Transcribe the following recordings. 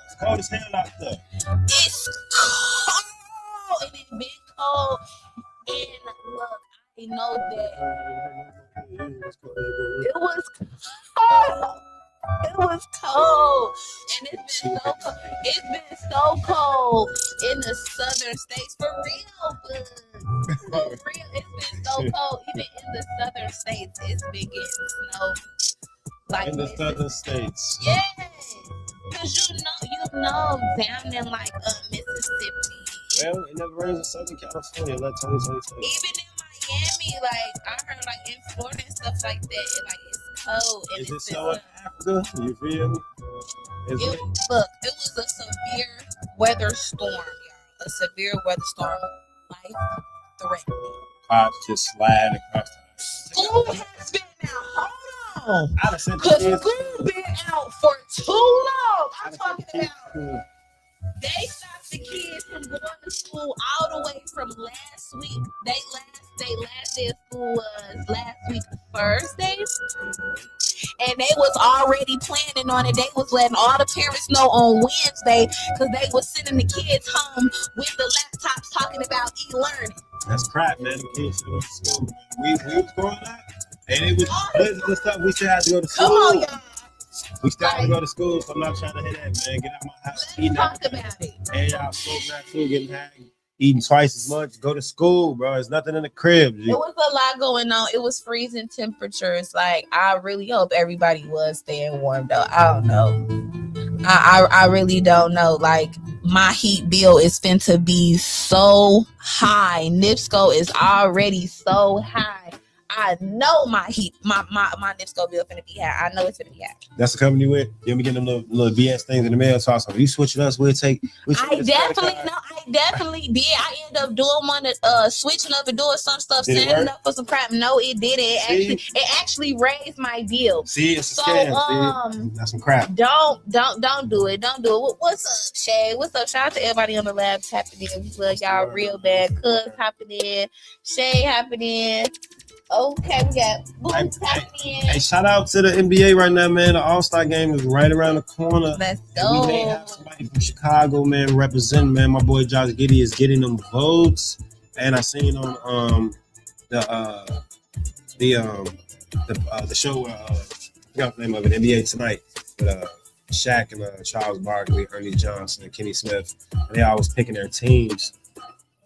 It's cold as hell out there. It's cold and it's been cold. And look, I know that it was cold. It was cold, and it's been so cold. It's been so cold in the southern states for real, but for real, it's been so cold. Even in the southern states, it's been getting snow. Like In the southern states. yeah, cause you know, down in like Mississippi. Well, it never rains in Southern California. Let Tony tell you. Even in Miami, like I heard, like in Florida and stuff like that, like it's cold. And Is it it's so in Africa? You feel me? Is it? Look, it was a severe weather storm, y'all. A severe weather storm, life threatening. Cops just slide across the School has been out. Hold on, I'd have sent cause the kids. school been out for too long. I'm talking about. They stopped the kids from going to school all the way from last week. Last day of school was last week Thursday. And they was already planning on it. They was letting all the parents know on Wednesday because they was sending the kids home with the laptops talking about e-learning. That's crap, man. The kids should go to school. We was growing up, and it was blizzard and stuff. We still had to go to school. Come on, y'all. We still had to go to school, so I'm not trying to hear that, man. Get out my house, Let's eating talk that. about it. And y'all smoking that food, getting high, eating twice as much. Go to school, bro. There's nothing in the crib. G. It was a lot going on. It was freezing temperatures. Like, I really hope everybody was staying warm, though. I don't know. I really don't know. Like, my heat bill is finna be so high. NIPSCO is already so high. I know my NIPSCO bill finna be high. I know it's finna be high. That's the company you with. You'll be getting them little BS things in the mail. So awesome. You switch it us, we'll take. I definitely did. I ended up doing one switching up and doing some stuff, Did it setting work? up for some crap. No, it didn't. It actually raised my bill. See, it's a So scam. See? That's some crap. don't do it. Don't do it. What's up, Shay? What's up? Shout out to everybody on the lab tapping in. We love y'all real bad. Cuz hopping in, Shay hopping in. Okay, we got Boots tapping in. Hey, shout out to the NBA right now, man. The All-Star game is right around the corner. Let's And we may go. have somebody from Chicago, man, representing, man. My boy Josh Giddey is getting them votes. And I seen on the show, I forgot the name of it, NBA Tonight, with Shaq and Charles Barkley, Ernie Johnson, and Kenny Smith. And they always picking their teams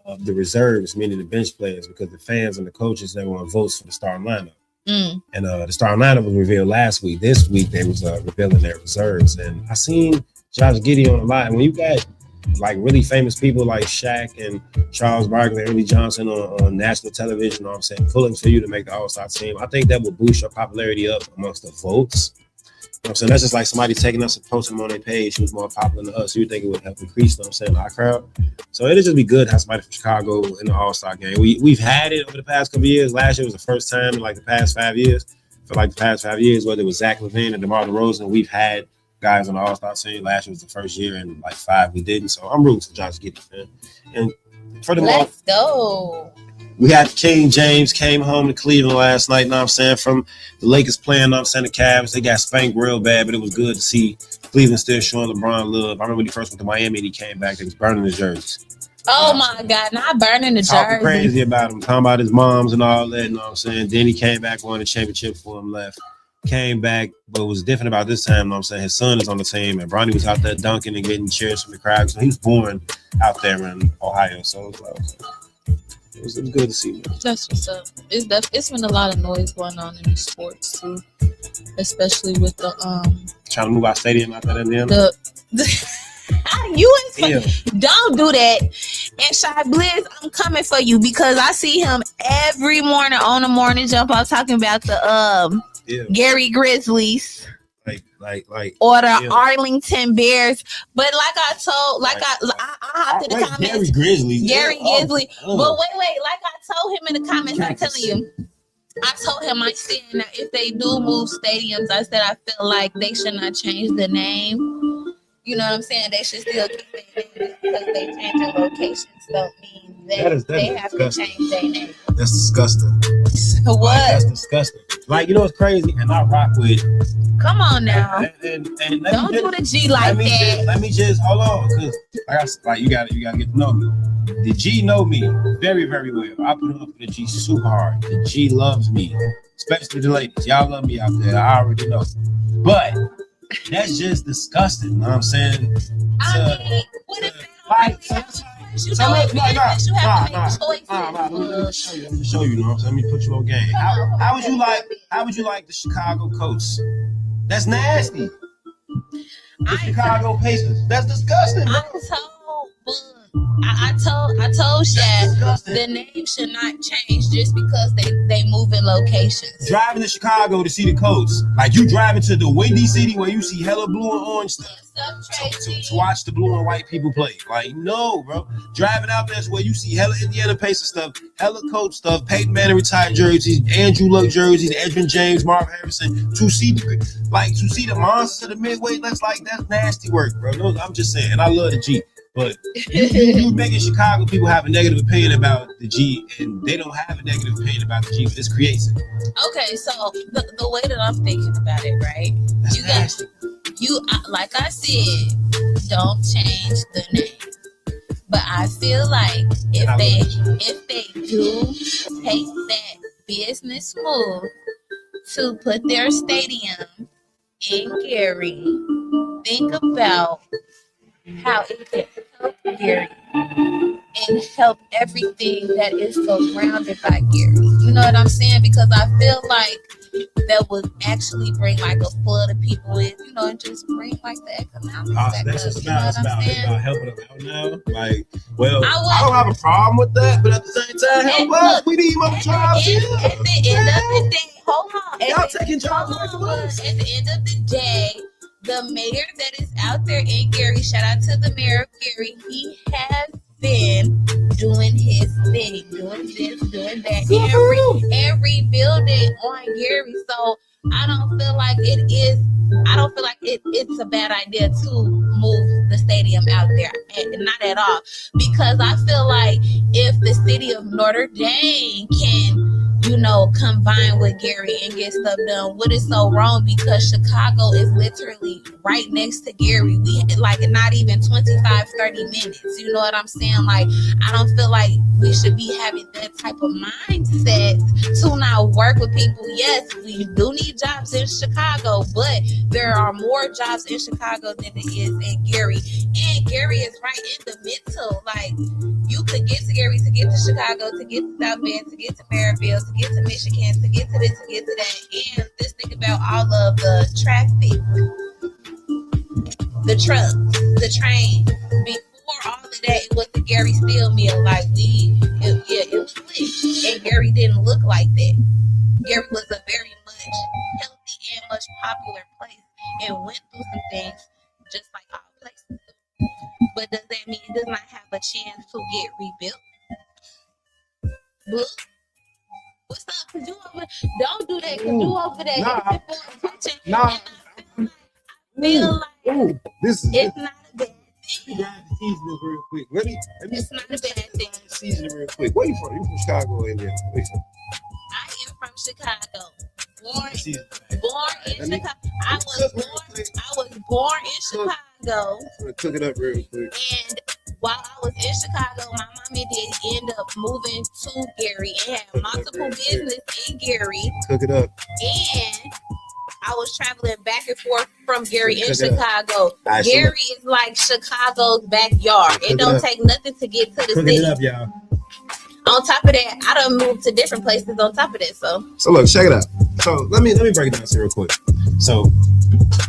of the reserves, meaning the bench players, because the fans and the coaches, they want votes for the starting lineup. And the starting lineup was revealed last week. This week they was revealing their reserves, and I seen Josh Giddey on a lot. And when you got like really famous people like Shaq and Charles Barkley, Ernie Johnson on national television, you know what I'm saying, pulling for you to make the All-Star team, I think that will boost your popularity up amongst the votes. You know what I'm saying? That's just like somebody taking us and posting them on their page who's more popular than us. You would think it would help increase, you know what I'm saying, our crowd. So it'll just be good to have somebody from Chicago in the All-Star game. We've had it over the past couple of years. Last year was the first time in like the past 5 years. For like the past 5 years, whether it was Zach LaVine and DeMar DeRozan, we've had guys on the All-Star team. Last year was the first year, and like 5 we didn't. So I'm rooting for Josh Giddey, man. And furthermore, Let's go. we had King James came home to Cleveland last night, you know what I'm saying, from the Lakers playing, you know what I'm saying, the Cavs. They got spanked real bad, but it was good to see Cleveland still showing LeBron love. I remember when he first went to Miami and he came back, they was burning his jerseys. Oh my God, not burning the Talking jersey. crazy about him, talking about his moms and all that, you know what I'm saying. Then he came back, won the championship for him, left. Came back, but was different about this time, you know what I'm saying. His son is on the team, and Bronny was out there dunking and getting cheers from the crowd. So he was born out there in Ohio. So it was like, it was good to see, man. That's what's up. It's been a lot of noise going on in the sports too, especially with the Trying to move our stadium out there in Indiana. You ain't Yeah. don't do that. And Shy Blizz, I'm coming for you because I see him every morning on the morning jump out talking about the Gary Grizzlies. Like Or the yeah. Arlington Bears. But like I told, I hopped in the comments. Gary Grizzly. But wait, like I told him in the comments, I'm telling you. I told him, I said, now if they do move stadiums, I said I feel like they should not change the name. You know what I'm saying? They should still keep their name because they changing locations don't mean that they have to change their name. That's disgusting. Coats. Like, What? that's disgusting. Like, you know what's crazy? And I rock with. Come on now. And Don't do the G like that. Let me just hold on, cause like you gotta get to know me. The G know me very, very well. I put up for the G super hard. The G loves me, especially the ladies. Y'all love me out there. I already know. But that's just disgusting. You know what I'm saying? I mean, what if they don't Like, really have you know, it's business, you have to make choices. Let me show you, you know what I'm saying? Let me put you on game. How would you like the Chicago Colts? That's nasty. The Chicago Pacers. That's disgusting, bro. I told Shaq the name should not change just because they move in locations. Driving to Chicago to see the Colts, like you driving to the Windy City where you see hella blue and orange stuff to watch the blue and white people play. Like, no, bro. Driving out there is where you see hella Indiana Pacers stuff, hella Colts stuff, Peyton Manning retired jerseys, Andrew Luck jerseys, Edwin James, Marv Harrison. To see the monsters of the Midway, that's nasty work, bro. No, I'm just saying, and I love the G. But you making Chicago people have a negative opinion about the G, and they don't have a negative opinion about the G, but this creates it. Okay, so the way that I'm thinking about it, right? That's Like I said, don't change the name. But I feel like if they do take that business move to put their stadium in Gary, think about how it can help Gary and help everything that is surrounded by Gary. You know what I'm saying? Because I feel like that would actually bring like a flood of people in, you know, and just bring like the economics back that's up. just You know what I'm about saying? helping them out now. Like, well, I don't have a problem with that, but at the same time, help us. We need more jobs. At the end of the day, hold on. Y'all taking jobs away from us. At the end of the day, the mayor that is out there in Gary, shout out to the mayor of Gary, he has been doing his thing, doing this, doing that, every building on Gary. So I don't feel like it's a bad idea to move the stadium out there. Not at all. Because I feel like if the city of Notre Dame can, you know, combine with Gary and get stuff done, what is so wrong? Because Chicago is literally right next to Gary. We like not even 25, 30 minutes. You know what I'm saying? Like, I don't feel like we should be having that type of mindset to not work with people. Yes, we do need jobs in Chicago, but there are more jobs in Chicago than it is in Gary. And Gary is right in the middle. Like, you could get to Gary to get to Chicago, to get to South Bend, to get to Maryville, to get to Michigan, to get to this, to get to that. And just think about all of the traffic, the trucks, the train. Before all of that, it was the Gary Steel Mill. Like, it was lit. And Gary didn't look like that. Gary was a very much healthy and much popular place and went through some things just like all places do. But does that mean it does not have a chance to get rebuilt? Look, what's up? Cause you over, don't do that. Cause you over there. Nah. Feel like This is it's not a bad thing. season real quick. Let me It's not a bad thing. season real quick. Where you from? You from Chicago, India? Where you from? I am from Chicago. Born in Let me- Chicago. I was born in Chicago. I'm gonna cook it up real quick. And while I was in Chicago, my mommy did end up moving to Gary and had multiple business in Gary. Cook it up. And I was traveling back and forth from Gary in Cook it up. Chicago. Alright, Gary is like Chicago's backyard. Cook It it don't up. take nothing to get to the Cook city. it up, y'all. On top of that, I done moved to different places on top of that. So look, check it out. So let me break it down real quick. So,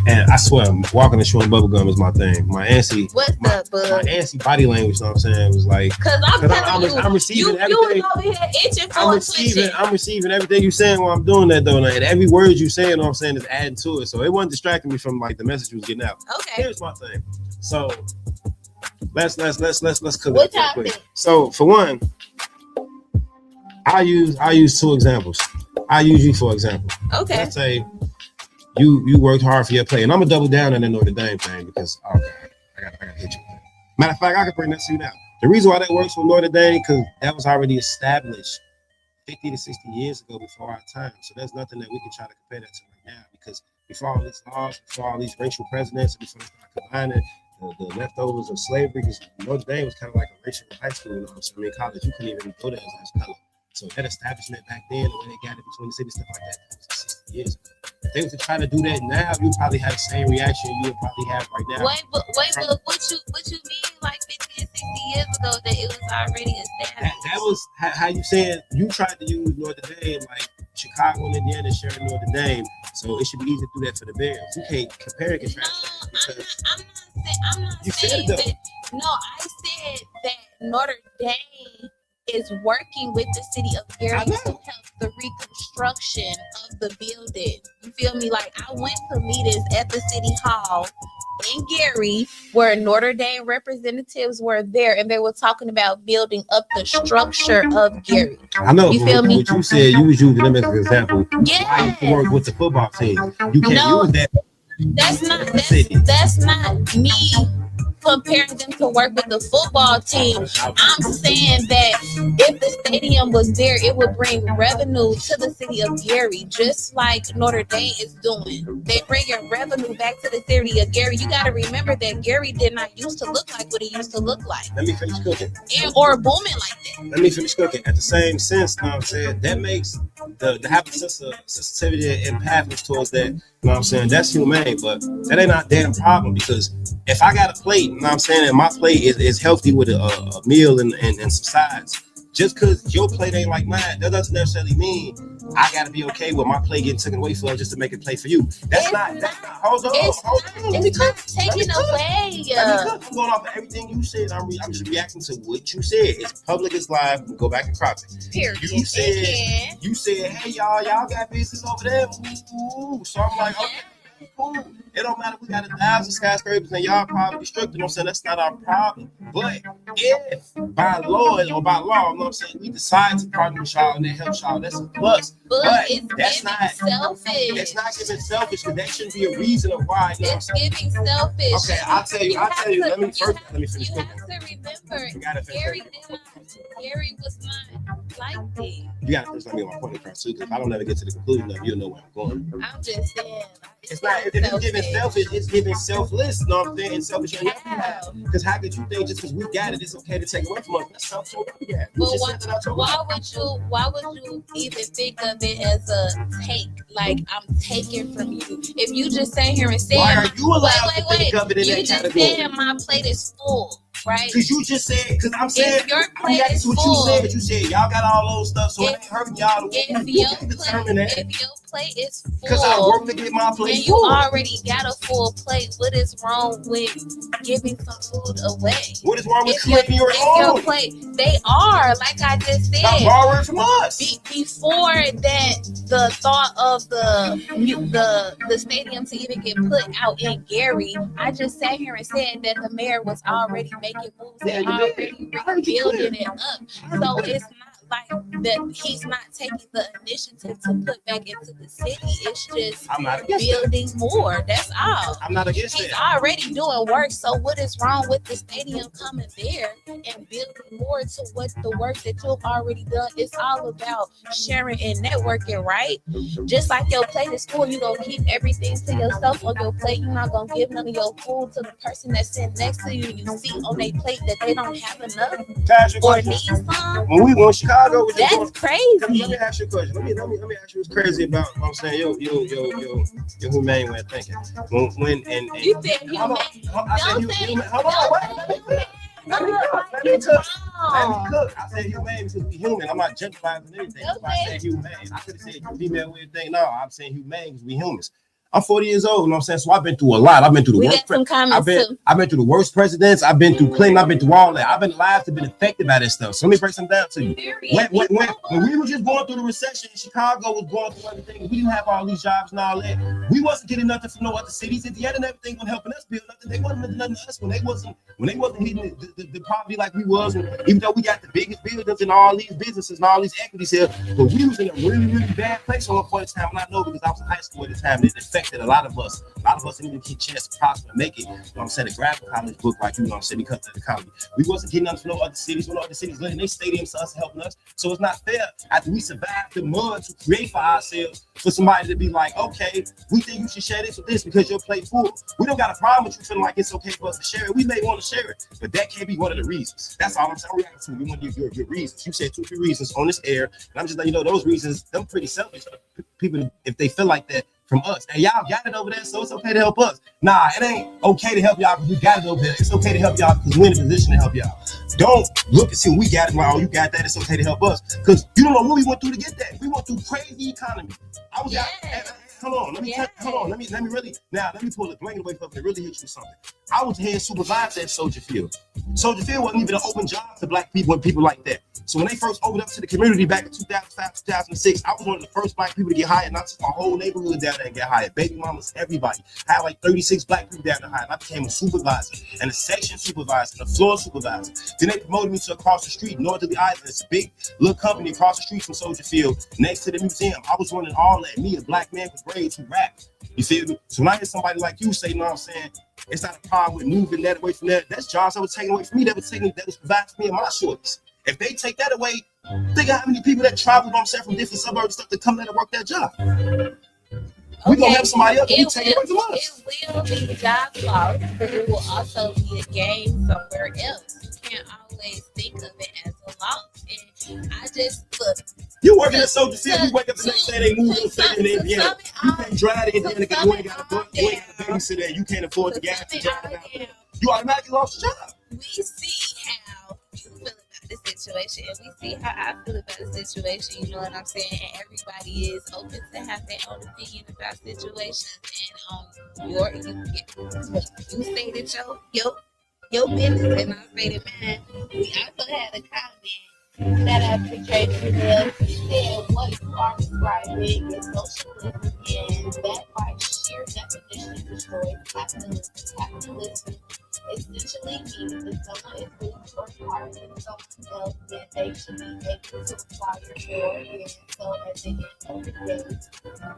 and I swear, walking and chewing bubble gum is my thing. My auntie, what's up, my bud? auntie body language, you know what I'm saying, was like, Cause I'm telling you, I'm receiving you everything. was over here itching for a twitching. I'm receiving everything you saying while I'm doing that though, and every word you saying, you know what I'm saying, is adding to it. So it wasn't distracting me from like the message you was getting out. Okay. Here's my thing. So let's cook What it up y'all real quick. think? So for one, I use two examples. I use you for example. Okay. Let's say you worked hard for your play, and I'm gonna double down on the Notre Dame thing because I gotta hit you. Matter of fact, I can bring that to you now. The reason why that works for Notre Dame because that was already established 50 to 60 years ago before our time. So there's nothing that we can try to compare that to right now, because before all these laws, before all these racial presidents, before they started combining the leftovers of slavery, because Notre Dame was kind of like a racial high school, you know. So I mean, college, you couldn't even go there as color. So that establishment back then, the way they got it between the cities, stuff like that, that was 60 years ago. If they were to try to do that now, you probably have the same reaction you would probably have right now. Wait, but what you mean like 50 and 60 years ago that it was already established? That was how you said you tried to use Notre Dame, like Chicago and Indiana sharing Notre Dame, so it should be easy to do that for the Bears. You can't compare and contrast. No, I'm not saying that. No, I said that Notre Dame is working with the city of Gary to help the reconstruction of the building. You feel me? Like, I went to meetings at the city hall in Gary where Notre Dame representatives were there, and they were talking about building up the structure of Gary. I know. You feel me? What you said, you was using them as an example. Yeah. I used to work with the football team. You can't use that. That's not me comparing them to work with the football team. I'm saying that if the stadium was there, it would bring revenue to the city of Gary, just like Notre Dame is doing. They bringing revenue back to the city of Gary. You got to remember that Gary did not used to look like what it used to look like. Let me finish cooking. Or booming like that. Let me finish cooking. At the same sense, you know what I'm saying, that makes the having sense of sensitivity and empathy towards that, you know what I'm saying, that's humane, but that ain't not damn problem, because if I got a plate, you know what I'm saying, and my plate is healthy with a meal and some sides, just because your plate ain't like mine, that doesn't necessarily mean I gotta be okay with my plate getting taken away from just to make it play for you. That's not. Hold on. It's not taken away. I'm going off of everything you said. I'm just reacting to what you said. It's public, it's live. Go back and crop it. Period. You said, hey y'all got business over there. Ooh. So I'm like, okay, cool. It don't matter. We got 1,000 skyscrapers and y'all probably destructed. You know what I'm saying? That's not our problem. But if by law, you know what I'm saying, we decide to partner with y'all and they help y'all, that's a plus. But that's not selfish. It's not giving selfish, because that shouldn't be a reason of why. You know it's giving selfish. Okay, I'll tell you. Let me finish. You have to remember, Gary was not like that. You got to first let me get my point across too, because if I don't ever get to the conclusion of, you'll know where I'm going. I'm just saying. It's not. If it's giving selfish, it's giving selfless. You know what I'm saying? And selfish. Because how could you think just because we got it, it's okay to take away from us? That's selfish. Yeah. Well, why would you even think of it as a take? Like, I'm taking from you. If you just sit here and say, why are you allowed to think of it in that category? You just said my plate is full. Right? Because you just said, because I'm saying, if your plate is what full, you said, y'all got all those stuff, so it ain't hurting y'all. If your plate is full, because I work to get my plate and you already got a full plate, what is wrong with giving some food away? What is wrong with creating your own? Your plate, they are, like I just said, borrowing from us. Before that, the thought of the stadium to even get put out in Gary, I just sat here and said that the mayor was already making moves and already rebuilding it up. So it's not like that he's not taking the initiative to put back into the city. It's just building more. That's all. I'm not against it. He's already doing work. So what is wrong with the stadium coming there and building more to what the work that you've already done? It's all about sharing and networking, right? Just like your plate is full, you're gonna keep everything to yourself on your plate. You're not gonna give none of your food to the person that's sitting next to you. You see on their plate that they don't have enough or need some. When we went to Chicago, that's crazy. Let me ask you a question. Let me ask you what's crazy about, you know what I'm saying, your humane way of thinking. When you said humane. Hold on, let me cook. I said humane because we human. I'm not gentrifying anything. That's why I said humane. I could have said female way of thinking. No, I'm saying humane because we humans. I'm 40 years old, you know what I'm saying? So I've been through a lot. I've been through the worst. I've been through the worst presidents. I've been through Clinton. I've been through all that. I've been alive to been affected by this stuff. So let me break some down to you. When we were just going through the recession, Chicago was going through everything. We didn't have all these jobs and all that. We wasn't getting nothing from no other cities. Indiana and everything wasn't helping us build nothing. They wasn't doing nothing to us when they wasn't hitting the poverty like we was. Even though we got the biggest buildings and all these businesses and all these equities here, but we was in a really, really bad place at one point in time. And I know because I was in high school at the time. It affected affected a lot of us. A lot of us didn't even get a chance to prosper and make it. You know what I'm saying? To grab a college book, like, you know what I'm saying, because of the economy. We wasn't getting nothing from no other cities. When other cities living, they stadiums to us helping us. So it's not fair after we survived the mud to create for ourselves for somebody to be like, okay, we think you should share this with this because your plate full. We don't got a problem with you feeling like it's okay for us to share it. We may want to share it, but that can't be one of the reasons. That's all I'm saying. I'm reacting to. We want to give your reasons. You said 2-3 reasons on this air, and I'm just letting you know those reasons, them pretty selfish. People, if they feel like that from us, and y'all got it over there, so it's okay to help us. Nah, it ain't okay to help y'all because we got it over there. It's okay to help y'all because we're in a position to help y'all. Don't look and see when we got it. Well, oh, you got that. It's okay to help us because you don't know what we went through to get that. We went through crazy economy. I was out. Hold on, let me really let me pull the blanket away from it and really hit you with something. I was head supervisor at Soldier Field. Soldier Field wasn't even an open job to black people and people like that. So when they first opened up to the community back in 2005, 2006, I was one of the first black people to get hired. And I took my whole neighborhood down there and get hired. Baby mamas, everybody. I had like 36 black people down there hired. I became a supervisor and a section supervisor and a floor supervisor. Then they promoted me to across the street, Northerly Island. It's a big little company across the street from Soldier Field, next to the museum. I was running all that. Me, a black man with braids who rap. You feel me? So when I hear somebody like you say, you know what I'm saying, it's not a problem with moving that away from that. That's jobs that was taken away from me, that was provided for me and my shorties. If they take that away, think of how many people that travel, you know what I'm saying, from different suburbs and stuff to come there to work that job. We're gonna have somebody else who take it away from us. It will be job loss, but it will also be a gain somewhere else. You can't always think of it as a loss. And I just look. You working at Soldier Field, you wake up the next day, they move to the in Indiana. You can't drive to Indiana because you ain't got a babysitter and you can't afford the gas to drive out there. You automatically lost your job. We see how you feel about the situation, and we see how I feel about the situation. You know what I'm saying? And everybody is open to have their own opinion about situations. And you stated your business, and I stated mine. We also had a comment that I portrayed to them. He said what you are describing is socialism, and that by sheer definition destroys capitalism. Capitalism essentially means that someone is willing to work hard and someone else, then they should be able to acquire more, and so at the end of the day,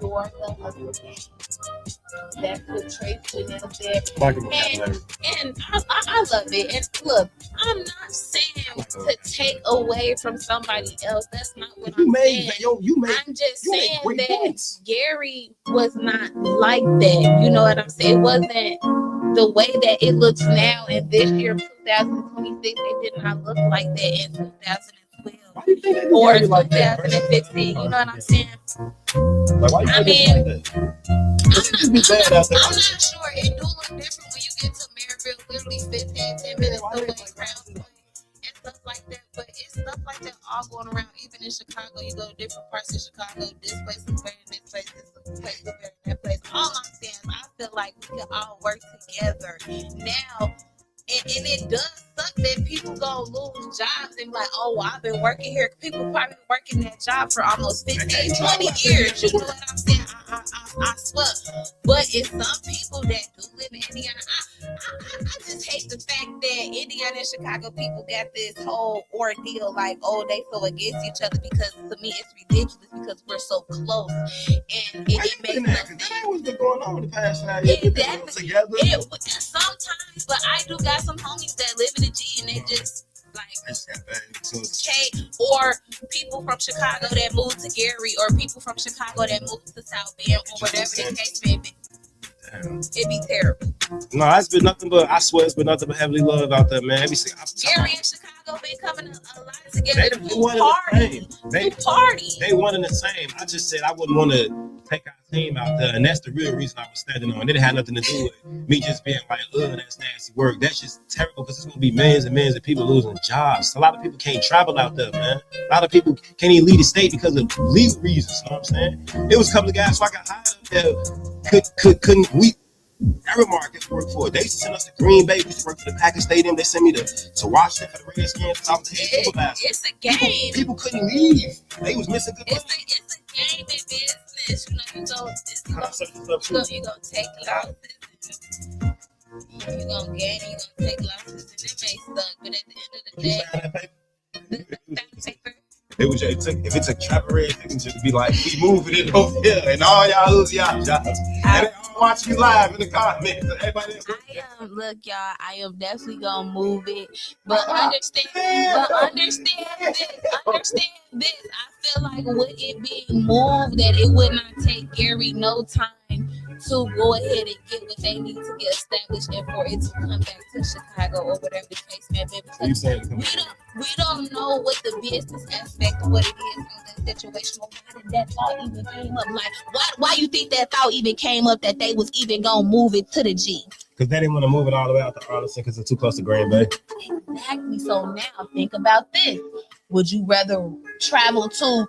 you're the underpaid. That's what Trace Chanel said. And I love it. And look, I'm not saying to take away from somebody else. That's not what I'm saying. I'm just saying that points. Gary was not like that. You know what I'm saying? It wasn't the way that it looks now in this year, 2026. It did not look like that in 2012 or 2015. You know what I'm saying? I mean, I'm not sure. It do look different when you get to Maryville, literally 10 minutes away, around and stuff like that. But it's stuff like that all going around. Even in Chicago, you go to different parts of Chicago. This place is better than this place. This place is better than that place. All I'm saying is I feel like we can all work together now. And it does suck that people gonna lose jobs and be like, oh, I've been working here. People probably been working that job for almost 15, 20 years. You know what I'm saying? I swear. But it's some people that do live in Indiana. I just hate the fact that Indiana and Chicago people got this whole ordeal like, oh, they so against each other, because to me it's ridiculous because we're so close. And it makes no sense. That ain't what's been going on the past 5 years. Exactly. Sometimes, but I do got some homies that live in the G and they just like or people from Chicago that moved to Gary, or people from Chicago that moved to South Bend, or whatever the case may be. It'd be terrible. No, it's been nothing but, I swear, it's been nothing but heavily love out there, man. Gary and Chicago been coming a lot together to party. They one and the same. I just said I wouldn't want to take our team out there, and that's the real reason I was standing on. It didn't have nothing to do with me just being like, that's nasty work. That's just terrible because it's gonna be millions and millions of people losing jobs. A lot of people can't travel out there, man. A lot of people can't even leave the state because of legal reasons. You know what I'm saying? It was a couple of guys, so I got hired up there. Couldn't we? Aramark to work for. They used to send us to Green Bay. We used to work for the Packers Stadium. They sent me to Washington for the Redskins. I was the head supervisor. It's a game. People couldn't leave. They was missing good money. It's a game in business. You know, you gonna take losses. You gonna gain. You gonna take losses, and it may suck. But at the end of the day, It if it took Trapper Red, it can just be like, we moving it over here, and all y'all lose y'all jobs. And they all watching you live in the comments. Everybody, look, y'all, I am definitely gonna move it, but understand this. I feel like with it being moved, that it would not take Gary no time to go ahead and get what they need to get established and for it to come back to Chicago or whatever the case may be. Because we don't know what the business aspect of what it is in that situation. Why did that thought even came up? Like, why you think that thought even came up that they was even gonna move it to the G? Because they didn't want to move it all the way out to Arlington because it's too close to Green Bay. Exactly. So now think about this. Would you rather travel to all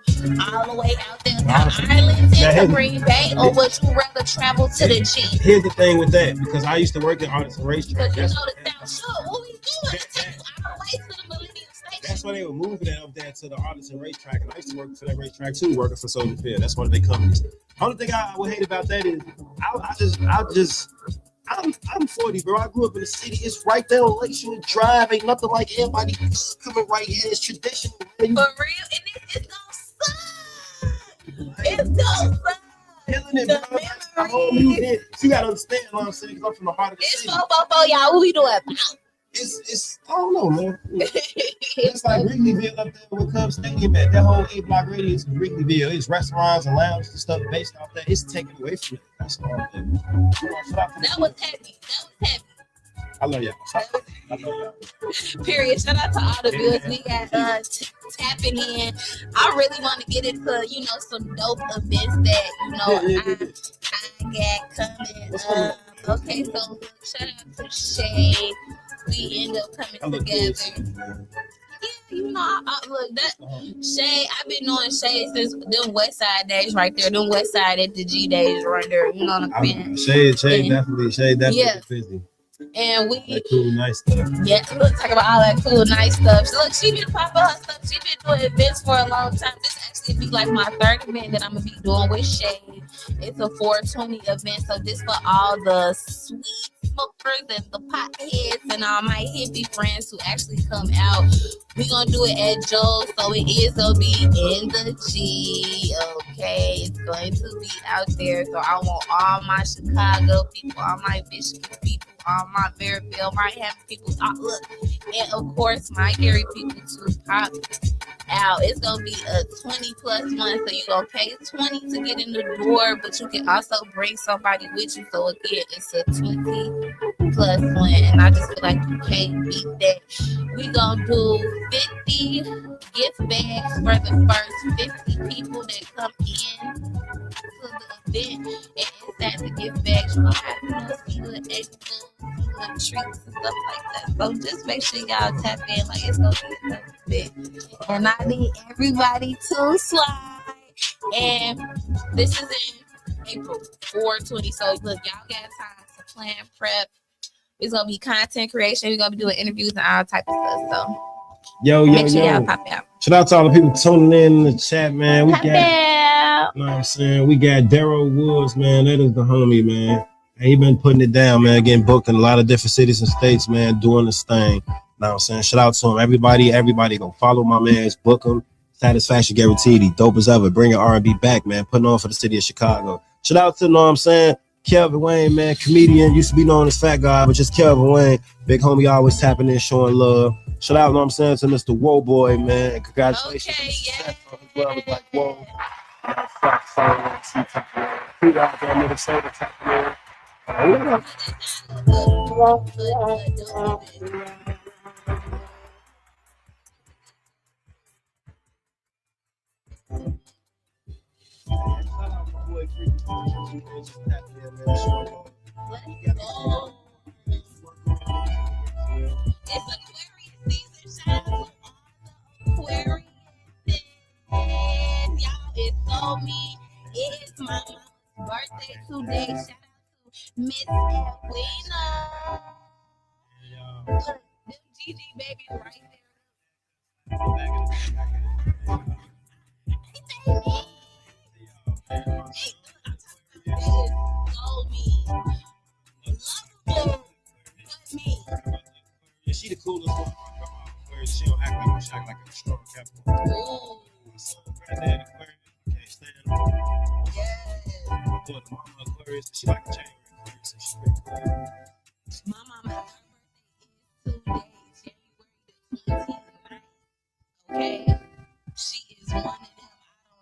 the way out there to Arlington to Green Bay, or would you rather travel to the G? Here's the thing with that, because I used to work at Arlington Racetrack. Because you know the South Shore, what we doing? Take you all the way to the Millennium Station. That's why they were moving it up there to the Arlington Racetrack, and I used to work for that racetrack too, working for Soldier Field. That's one of their companies. Only thing I would hate about that is I'm 40, bro. I grew up in the city. It's right there on Lakeshore Drive. Ain't nothing like everybody coming right here. It's traditional. For real, and it's gonna suck. It's gonna suck. Killing it, bro. I hope you did. You gotta understand what I'm saying, because I'm from the heart of the city. It's 444, y'all. What we doing? It's I don't know, man. It's like Wrigleyville up there with Cubs Stadium. That whole 8-block radius of Wrigleyville. It's restaurants and lounges and stuff based off that. It's taken away from it. That's all. That was heavy. I love y'all. I love y'all. Period. Shout out to all the bills we got tapping in. I really want to get into, some dope events that, I got coming up. Okay, so shout out to Shay. We end up coming together. Yeah, look, that Shay, I've been knowing Shay since them West Side days right there. Them West Side at the G days right there. You know what I'm saying? Shay definitely yeah. busy. And we that cool, nice stuff. Yeah, look, talk about all that cool, nice stuff. So look, she been popping her stuff. She been doing events for a long time. This actually be like my third event that I'm gonna be doing with Shay. It's a 420 event, so this for all the sweet smokers and the potheads and all my hippie friends who actually come out. We gonna do it at Joe's, so it is gonna be in the G. Okay, it's going to be out there. So I want all my Chicago people, all my Michigan people, all my Maryville, my Hampton people. Look, and of course my Gary people to pop out. It's gonna be a 20+ month, so you gonna pay 20 to get in the door, but you can also bring somebody with you. So again, it's a 20+ one, and I just feel like you can't beat that. We gonna do 50 gift bags for the first 50 people that come in to the event, and inside the gift bags, you gonna have little treats and stuff like that. So just make sure y'all tap in, like it's gonna be a event. And I need everybody to slide. And this is in April 4/20. So look, y'all got time to plan, prep. It's gonna be content creation. We're gonna be doing interviews and all types of stuff. So make sure y'all pop out. Shout out to all the people tuning in the chat, man. Pop out. You know what I'm saying? We got Daryl Woods, man. That is the homie, man. And he been putting it down, man. Getting booked in a lot of different cities and states, man. Doing this thing. You know what I'm saying? Shout out to him. Everybody go follow my man's, book him. Satisfaction guaranteed. He dope as ever. Bringing R&B back, man. Putting on for the city of Chicago. Shout out to, you know what I'm saying, Kelvin Wayne, man. Comedian. Used to be known as Fat Guy, but just Kelvin Wayne. Big homie always tapping in, showing love. Shout out, you know what I'm saying, to Mr. Whoa Boy, man. And congratulations. Okay, yeah. Well, it's like, whoa. Who out there, Minnesota, tapping in. It's Aquarius season. Shout out to all the Aquarius. Y'all, it's so me. It is my mom's birthday today. Shout out to Miss Edwina. Look, them GG babies right there. She the coolest one. She don't act like a strong Capricorn. the mama Aquarius. She like a January Aquarius, so she pretty cool. My mama, her birthday is 2 days, January the 29th. Okay, she is one of them.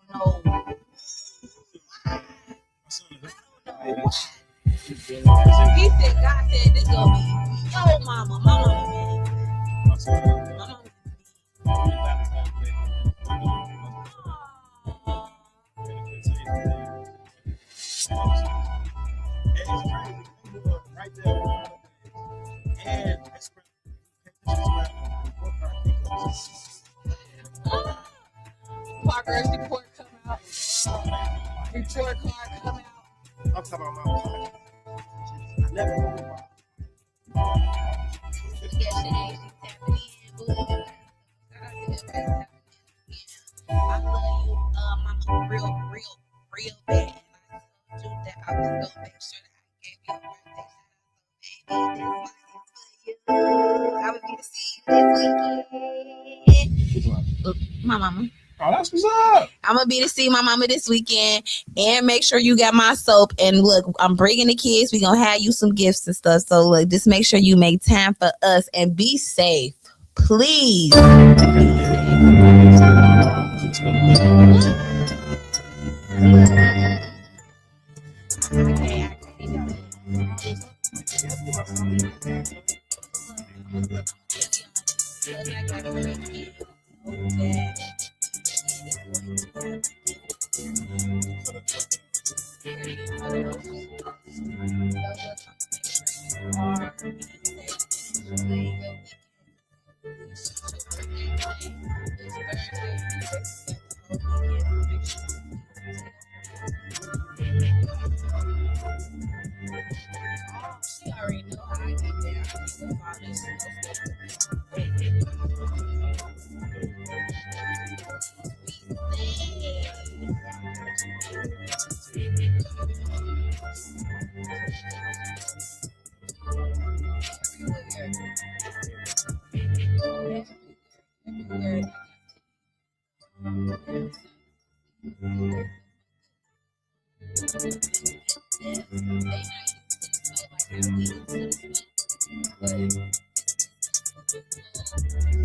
I don't know. He said, God said this gonna be your mama. My mama. My mama. Parker's report come out. Report card come out. I'm talking about my mom. I never know about. I love you, mama, real bad. I told you that I was gonna make sure that I gave you a birthday shout out. So, baby, this one is for you. I would be to see you this weekend. My mama. Oh, that's what's up. I'm gonna be to see my mama this weekend, and make sure you got my soap. And look, I'm bringing the kids. We gonna have you some gifts and stuff. So look, just make sure you make time for us and be safe, please. She already know how I get down.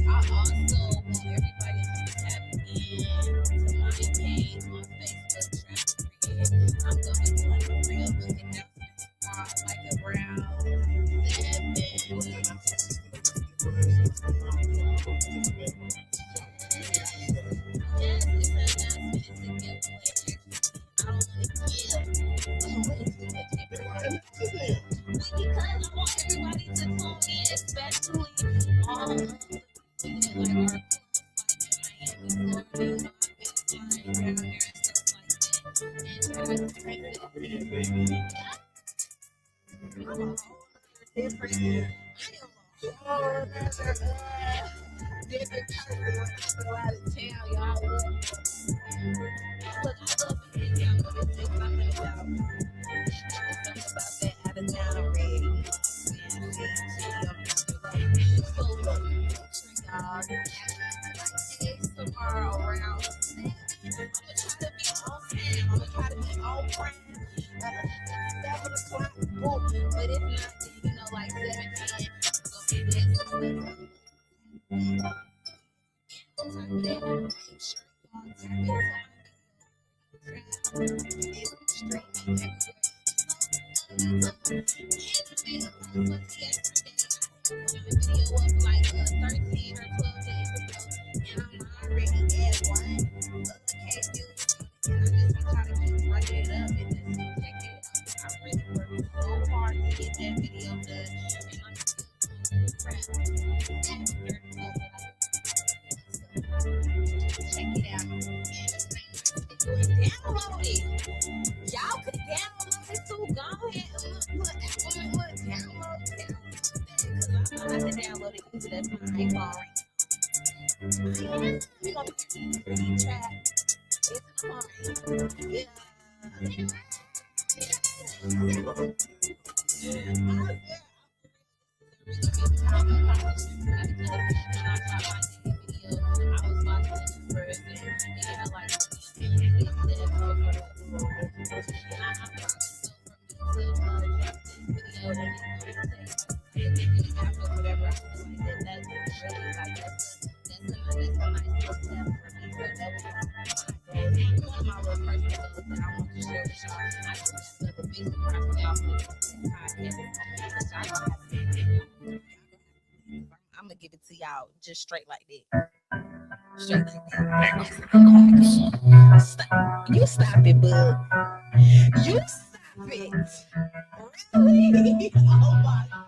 I also want everybody to tap in to my page on Facebook. I'm gonna be doing a real book announcement like around 7 o'clock, but if not, then, like 7 I'm gonna give it to y'all just straight like that. Straight like that. Stop. You stop it, bud. You stop it. Really? Oh my God.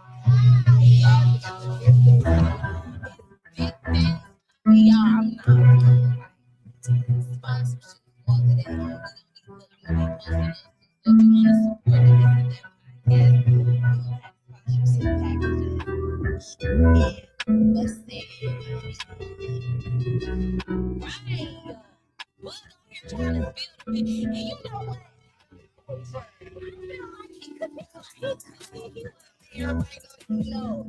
Y'all, I'm not sponsorship. All of that. I'm gonna be posting those. If you want to support the What's that? Right. But I'm here trying to build a bit. And you know what? I feel like he could be everybody know.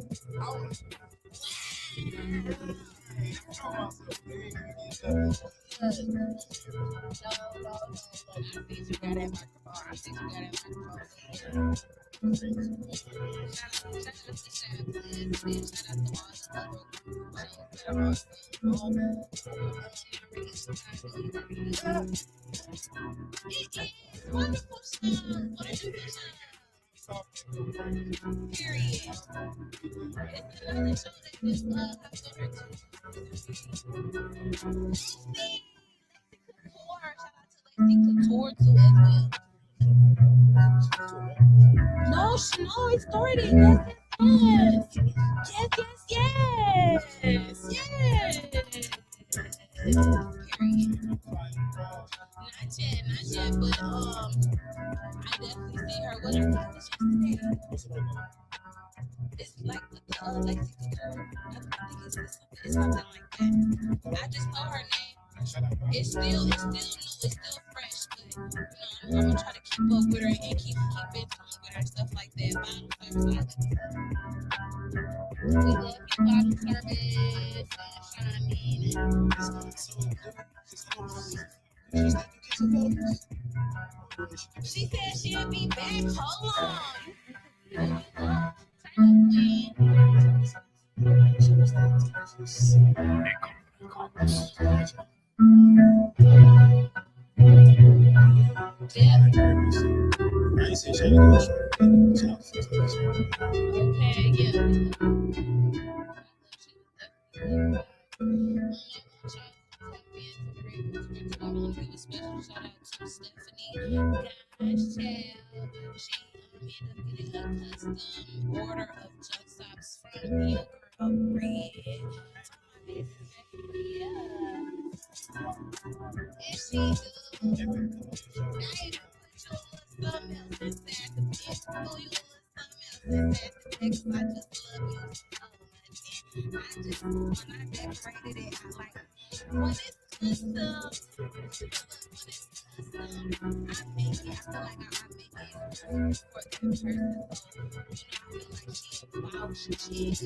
Wonderful sound. Period. It's another show that this Lacey Couture too as well. No, it started. Yes. Period. Not yet, but I definitely see her. What her name was yesterday? It's like with the Lexi Couture. I think it's something like that. I just know her name. It's still new, it's still fresh, but I'm gonna try to keep up with her and keep in tune with her and stuff like that. Bottle service, we love you, bottle service, She said she'll be back. Hold on. Order of junk socks from Your Girl Red. And she do. I just love you so much. When I decorated it, I like it. When it's custom, I make it. I feel like I make it for that person. I feel like she's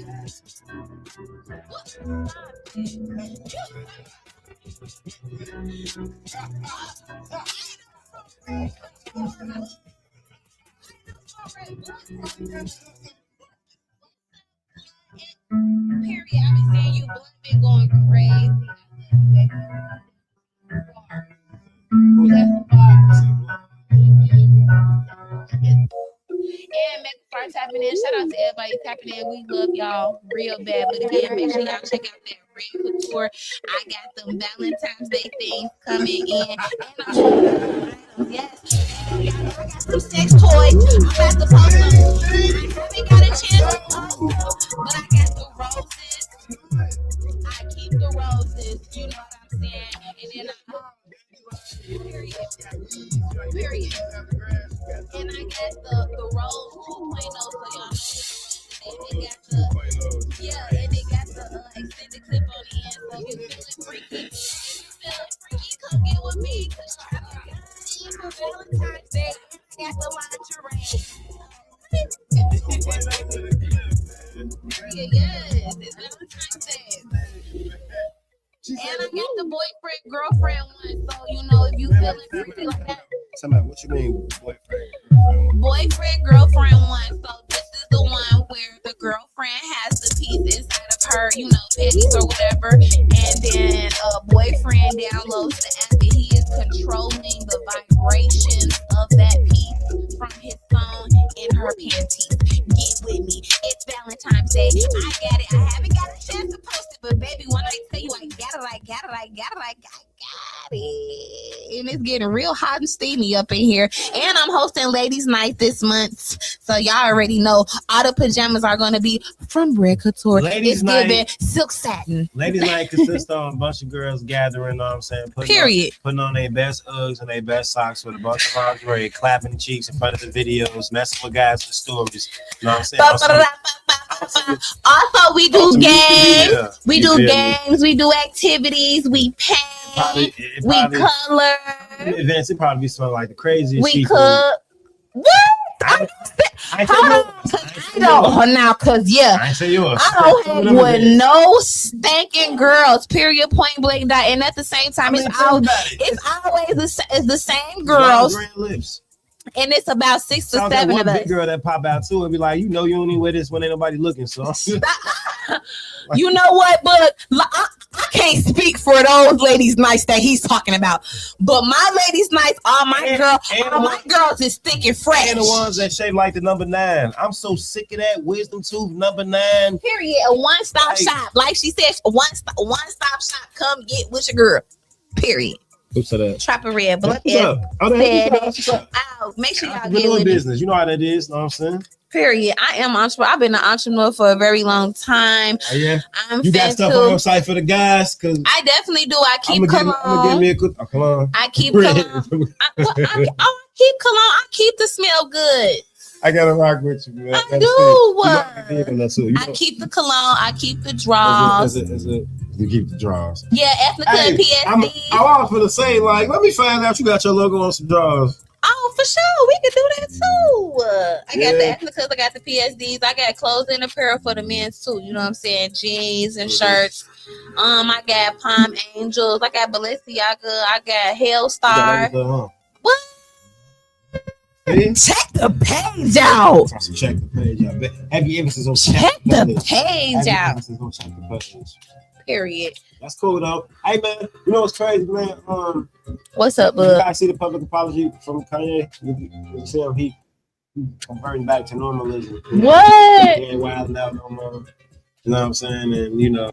Period. I've been saying you been going crazy. And make start tapping in. Shout out to everybody tapping in. We love y'all real bad. But again, make sure y'all check out that Red Couture. I got them Valentine's Day things coming in. And yes. I got some sex toys. I'm about to post them. I haven't got a chance to post them, but I got the roses. I keep the roses. You know what I'm saying? And then period. And I got the Rose 2.0, so y'all know. And it got the extended clip on the end. So if you feeling freaky, come get with me. Cause for Valentine's Day, I got the lingerie. Yes, it's Valentine's Day. And I got the boyfriend, girlfriend one. So, you know, if you feeling freaky like that. What you mean, boyfriend? Boyfriend, girlfriend one. So, this is the one where the girlfriend has the piece inside of her, you know, panties or whatever. And then boyfriend downloads the app and he is controlling the vibrations of that piece from his phone in her panties. Get with me. It's Valentine's Day. I got it. I haven't got a chance to post it, but baby, when I tell you I got it, I got it, I got it, I got it. And it's getting real hot and steamy up in here. And I'm hosting Ladies Night this month. So y'all already know all the pajamas are going to be from Red Couture. Ladies It's Night. giving silk satin. Ladies' night consists of a bunch of girls gathering, you know what I'm saying? Putting on their best Uggs and their best socks with a bunch of lingerie, clapping cheeks in front of the videos, messing with guys with stories. You know what I'm saying? Also, we do games. Yeah, We you do feel me? games. We do activities. We paint. It We probably, color. events, it probably be something like the craziest We shit. cook. What? I ain't say Hold on, yours. 'cause I don't now, cause yeah, I ain't say yours. I don't hang with no stinking girls. Period. Point blank. Dot. And at the same time, it's the same girls, Lips. and it's about 6 to Sounds like 7 one of us. big girl that pop out too and be like, you know, you only wear this when ain't nobody looking. So You know what? But I can't speak for those ladies' nights that he's talking about. But my ladies' nights, all my girls is thick and fresh. and the ones that shape like the number 9. I'm so sick of that wisdom tooth number 9. Period. A one-stop Like- shop. Like she said, one-stop shop. Come get with your girl. Period. What's that? Trapper Red. Blood. What's up? Oh, What's up? Make sure y'all get doing with me. business. You know how that is. Know what I'm saying? Period. I am entrepreneur. I've been an entrepreneur for a very long time. Oh, yeah. I'm You got stuff on your site for the guys? Cause I definitely do. I keep I'm gonna cologne. give me a good cologne. I keep cologne. I keep cologne. I keep the smell good. I gotta rock with you, man. I Gotta do. see it. I keep the cologne. I keep the draws. You keep the draws. Yeah, Ethnica and PSD. I was gonna say, like, let me find out you got your logo on some draws. Oh, for sure. We can do that too. I got Yeah. the Ethnicas. I got the PSDs. I got clothes and apparel for the men too. You know what I'm saying? Jeans and shirts. I got Palm Angels. I got Balenciaga. I got Hellstar. What? See? Check the page out. Check the page out. Heavy emphasis on Check the page Heavy out. emphasis on check the page. Period. That's cool though. Hey man, you know what's crazy, man? What's up, You bud? guys see the public apology from Kanye? You see him, he converting back to normalism. What? He ain't wilding out no more. You know what I'm saying? And you know,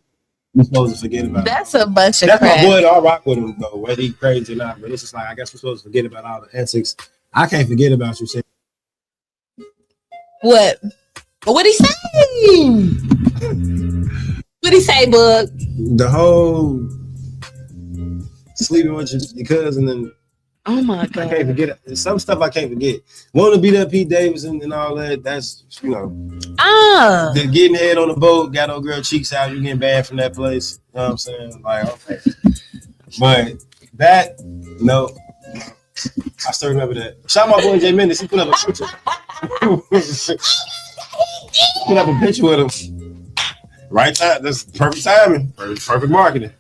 we're supposed to forget about it. That's a bunch of That's my crap. boy. I'll rock with him though, whether he crazy or not. But it's just like I guess we're supposed to forget about all the antics. I can't forget about you saying What? What'd he say? What'd he say, bud? the whole sleeping with your cousin, and Oh my I can't god. forget it. Some stuff I can't forget. Want to beat up Pete Davidson and all that. That's, you know, the getting head on the boat, got old girl cheeks out. You getting banned from that place. You know what I'm saying? Like, okay. But that, no. I still remember that. Shout out my boy Jay Mendes. He put up a picture. Put up a picture with him. Right time. That's perfect timing. Perfect marketing.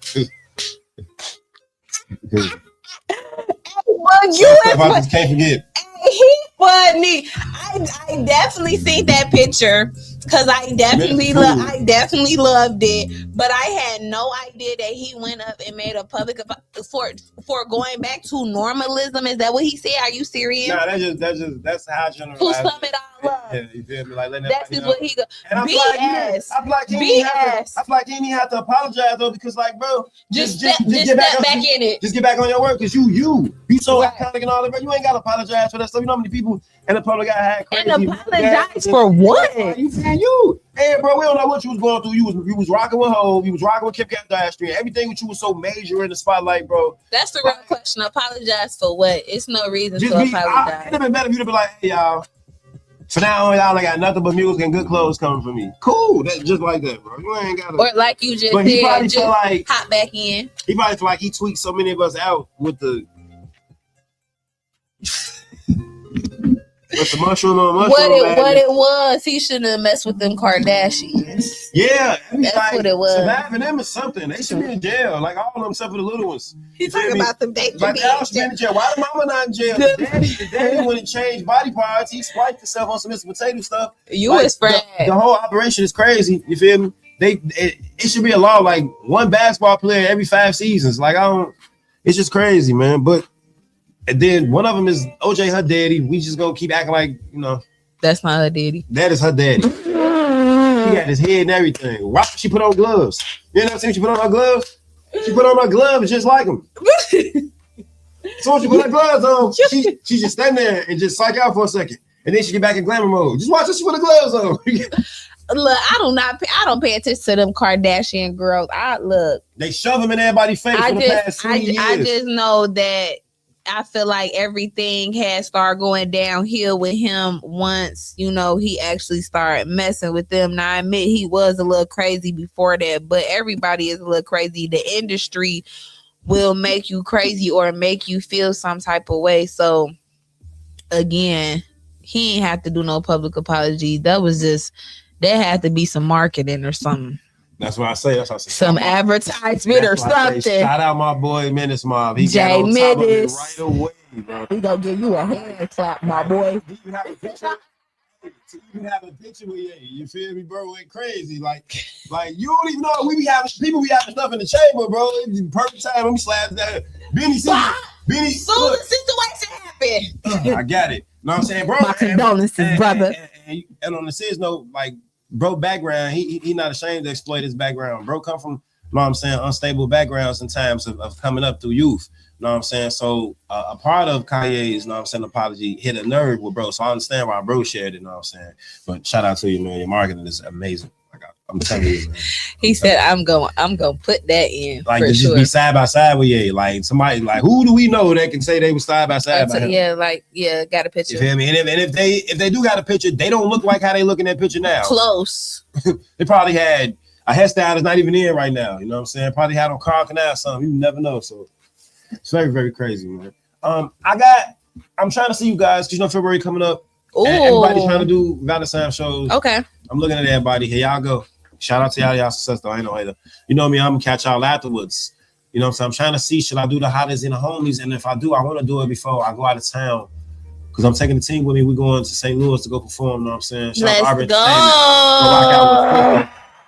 Well, you Stuff I just can't forget. he funny. I definitely seen that picture because I definitely loved it. But I had no idea that he went up and made a public for going back to normalism. Is that what he said? Are you serious? Nah, that's how I generalize. To sum it all up. Yeah, you feel me? Like letting That's everybody just know. what he go. And I feel like he didn't have to apologize though, because like, bro, Just step back in it. Just get back on your work, because you so Right. iconic and all that, bro. You ain't gotta apologize for that stuff. You know how many people in the public got had crazy. And apologize for what? You saying you? Hey, bro, we don't know what you was going through. You was rocking with Hov, you was rocking with Kim Kardashian. Everything with you was so major in the spotlight, bro. That's the real question. Apologize for what? It's no reason Just to it'd apologize. have been better if you'd have been like, hey y'all. For now on, y'all ain't got nothing but music and good clothes coming from me. Cool, that just like that, bro. You ain't gotta. Or like you just But he said, probably just feel like hop back in. he tweaked so many of us out with the mushroom on mushroom. What it was, he shouldn't have messed with them Kardashians. Yeah, That's like, what it was. Surviving them is something. They should be in jail, like all of them, except for the little ones. He talking about them dates. Like they all should be in jail. Why the mama not in jail? The daddy went and changed body parts. He swiped himself on some Mr. Potato stuff. You Like, was friend. the whole operation is crazy. You feel me? It should be a law like one basketball player every 5 seasons. Like it's just crazy, man. But and then one of them is OJ, her daddy. We just gonna keep acting like, you know, That's not her daddy. That is her daddy. He got his head and everything. Why she put on gloves? You know what I'm saying? She put on her gloves. She put on her gloves just like him. So when she put her gloves on, she just stand there and just psych out for a second. And then she get back in glamour mode. Just watch her, she put her gloves on. Look, I don't pay attention to them Kardashian girls. They shove them in everybody's face for the past 20 years. I just know that I feel like everything had started going downhill with him once, he actually started messing with them. Now, I admit he was a little crazy before that, but everybody is a little crazy. The industry will make you crazy or make you feel some type of way. So, again, he ain't have to do no public apology. There had to be some marketing or something. That's what I say. That's what I say. Some advertisement or something. Shout out my boy Menace Mob. He Jay got on top of it Menace. right away, bro. We gonna give you a hand clap, my boy. Do you have a picture? To even have a picture with you feel me, bro? Went crazy. Like you don't even know we having stuff in the chamber, bro. It's the perfect time. Let me slap that. Benny, Soon the situation happened. I got it. Know what I'm saying, bro? My condolences, brother. And on the serious note, like, bro, background, he not ashamed to exploit his background. Bro come from, know what I'm saying, unstable backgrounds in times of coming up through youth. Know what I'm saying? So a part of Kanye's, know what I'm saying, apology hit a nerve with bro. So I understand why bro shared it, know what I'm saying? But shout out to you, man. Your marketing is amazing. I'm telling you, man. He said, I'm gonna put that in. Like for to sure. just be side by side with Ye. Like somebody, like who do we know that can say they were side by side? By him? Got a picture. You feel me? And if they do got a picture, they don't look like how they look in that picture now. Close. They probably had a hairstyle that's not even in right now. You know what I'm saying? Probably had on Carl Canal or something. You never know. So it's very, very crazy, man. I'm trying to see you guys because February coming up. Ooh. Everybody trying to do Valentine's shows. Okay. I'm looking at everybody. Here y'all go. Shout out to y'all success though. I ain't no hater. You know me, I'm gonna catch y'all afterwards. You know what I'm saying? I'm trying to see, should I do the hottest in the homies? And if I do, I want to do it before I go out of town. Because I'm taking the team with me. We're going to St. Louis to go perform, you know what I'm saying? Let's go.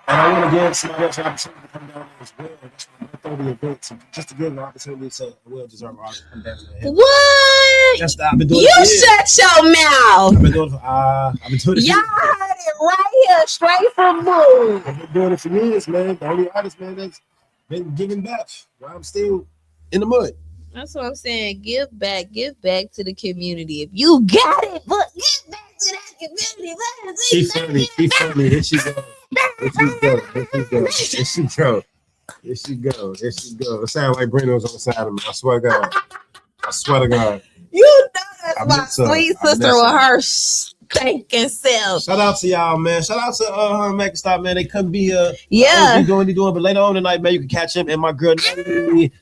And I want to give somebody else an opportunity to come down there as well. That's my 30 event. So just to give an opportunity to well-deserved artist to come down there. What? I've been doing you it. Shut your mouth. I've been doing it. Y'all heard it right here, straight from Boo. I've been doing it for years, man. The only artist, man, that's been giving back while I'm still in the mud. That's what I'm saying. Give back to the community. If you got it, but give back to that community. She funny. Here she go. It sounds like Breno's on the side of me. I swear to God. You know that's my sweet sister with her stinking self. Shout out to y'all, man. Shout out to her and Make Stop, man. They couldn't be Yeah. Doing, but later on tonight, man, you can catch him and my girl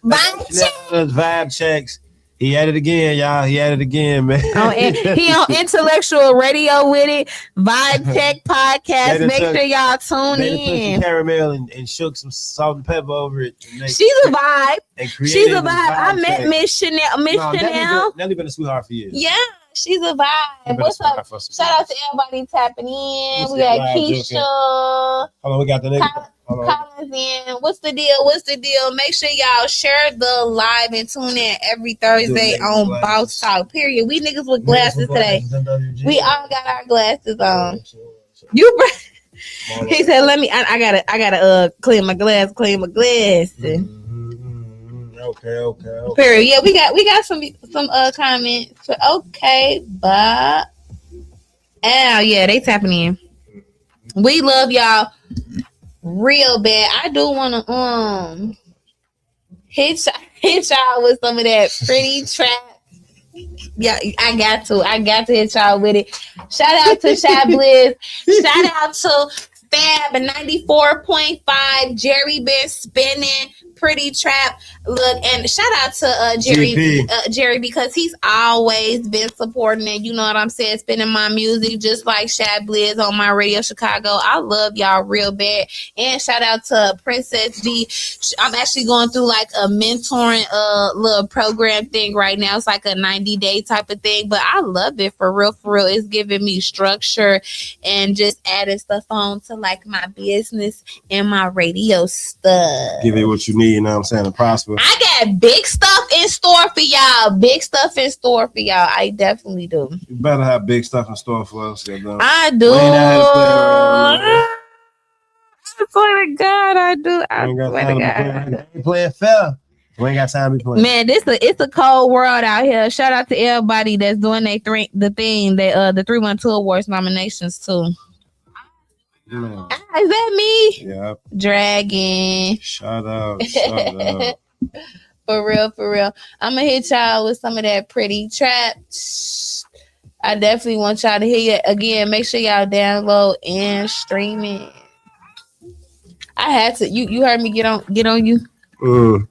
Vibe Checks. He at it again, y'all. He at it again, man. He on Intellectual Radio with it. Vibe Tech Podcast. Make sure y'all tune in. Some caramel and shook some salt and pepper over it. She's a vibe. She's a vibe. I met Miss Chanel. Nelly been a sweetheart for years. Yeah, she's a vibe. What's up? Shout out to everybody tapping in. We got Keisha. Hold on, we got the nigga. Collins in. What's the deal? Make sure y'all share the live and tune in every Thursday on Boss Talk. Period. We niggas with glasses today. We all got our glasses on. He said, "Let me. I gotta clean my glass. Okay. Period. Yeah, we got some comments. Okay, but yeah, they tapping in. We love y'all real bad. I do want to hit y'all with some of that pretty trap. Yeah, I got to hit y'all with it. Shout out to Shy Bliss. Shout out to Fab 94.5. Jerry been spinning pretty trap. Look, and shout out to Jerry because he's always been supporting it. You know what I'm saying? Spinning my music just like Shad Blizz on my Radio Chicago. I love y'all real bad. And shout out to Princess D. I'm actually going through like a mentoring little program thing right now. It's like a 90-day type of thing, but I love it for real. It's giving me structure and just adding stuff on to like my business and my radio stuff. Give it what you need, you know what I'm saying, to prosper. I got big stuff in store for y'all. Big stuff in store for y'all. I definitely do. You better have big stuff in store for us. I do. We ain't out here to play around, man. I swear to God, I do. I We ain't got swear to time to be God. playing. Ain't playing fair. We ain't got time to be playing. Man, it's a cold world out here. Shout out to everybody that's doing the 312 Awards nominations too. Man. Is that me? Yep. Dragon. Shout out. Shout out. For real, for real. I'm gonna hit y'all with some of that pretty trap. I definitely want y'all to hear it again. Make sure y'all download and stream it. I had to. You heard me get on you. Mm.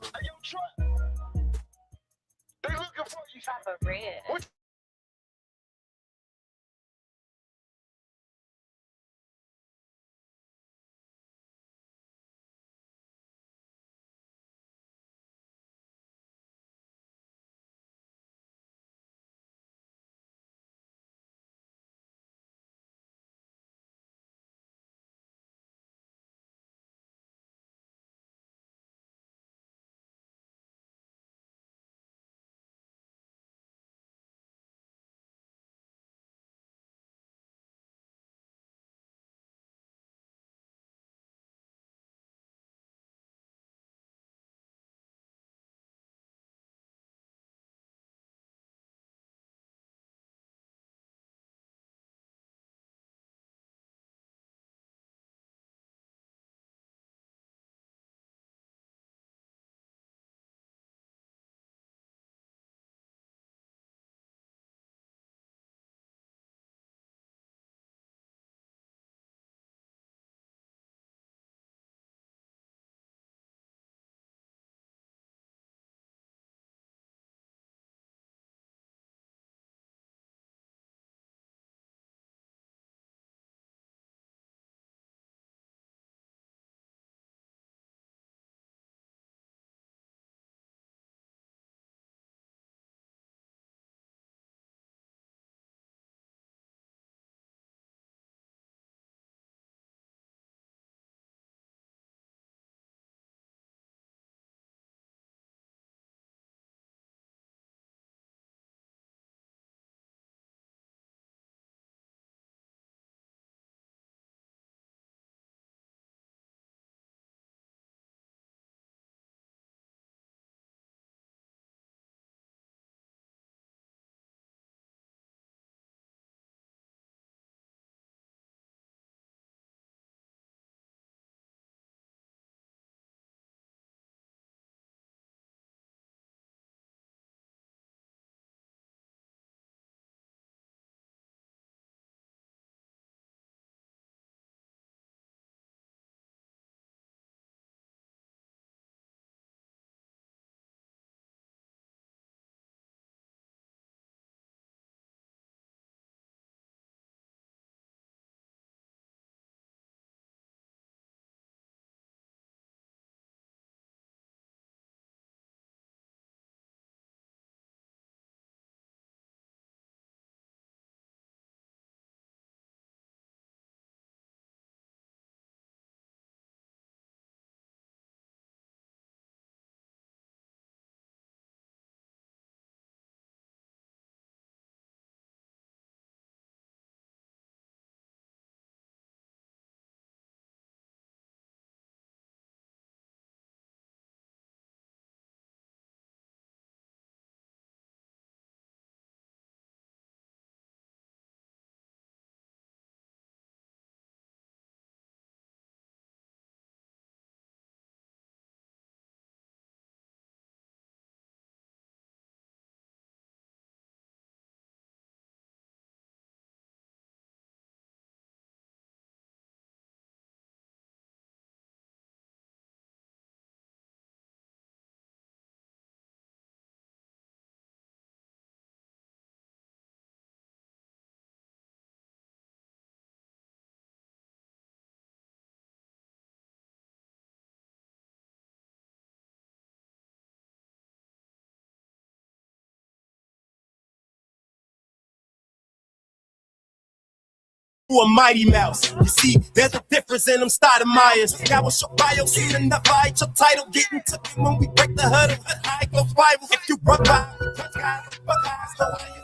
a Mighty Mouse. You see, there's a difference in them Stoudemire's. Now what's your bio? Seen enough, I ain't your title. Getting to it when we break the huddle. I go viral. If you run by, we touch guys, fuck guys, so how you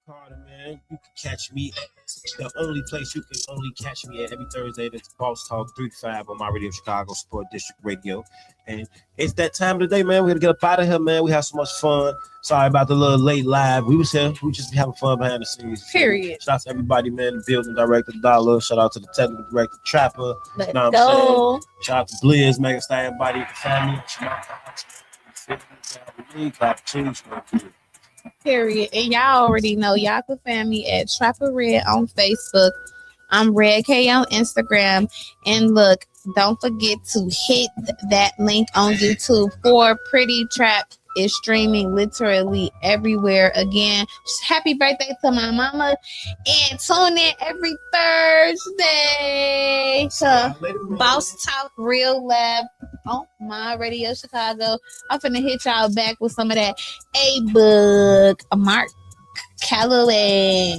Carter, man, you can catch me at the only place you can only catch me at every Thursday. That's Boss Talk 3-5 on my radio Chicago Sport District Radio. And it's that time of the day, man. We gotta get up out of here, man. We have so much fun. Sorry about the little late live. We was here. We just be having fun behind the scenes. Period. Shout out to everybody, man. The building director, Dollar. Shout out to the technical director, Trapper. Let's Know what I'm go. Shout out to Blizz, Mega Star, everybody, the family. Period. And y'all already know y'all can find me at Trapper Red on Facebook. I'm Red K on Instagram. And look, don't forget to hit that link on YouTube for Pretty Trap. Is streaming literally everywhere. Again, happy birthday to my mama. And tune in every Thursday to Boss Talk Real Lab on my radio Chicago. I'm finna hit y'all back with some of that A-Book, Mark Calloway.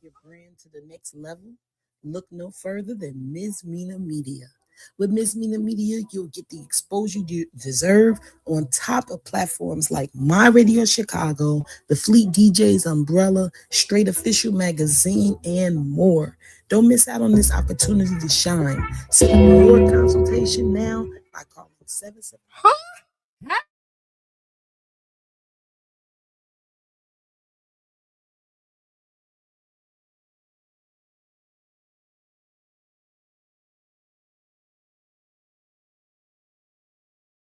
Your brand to the next level. Look no further than Ms. Mina Media. With Ms. Mina Media, you'll get the exposure you deserve on top of platforms like My Radio Chicago, the Fleet DJs Umbrella, Straight Official Magazine, and more. Don't miss out on this opportunity to shine. Schedule your consultation now by calling 77.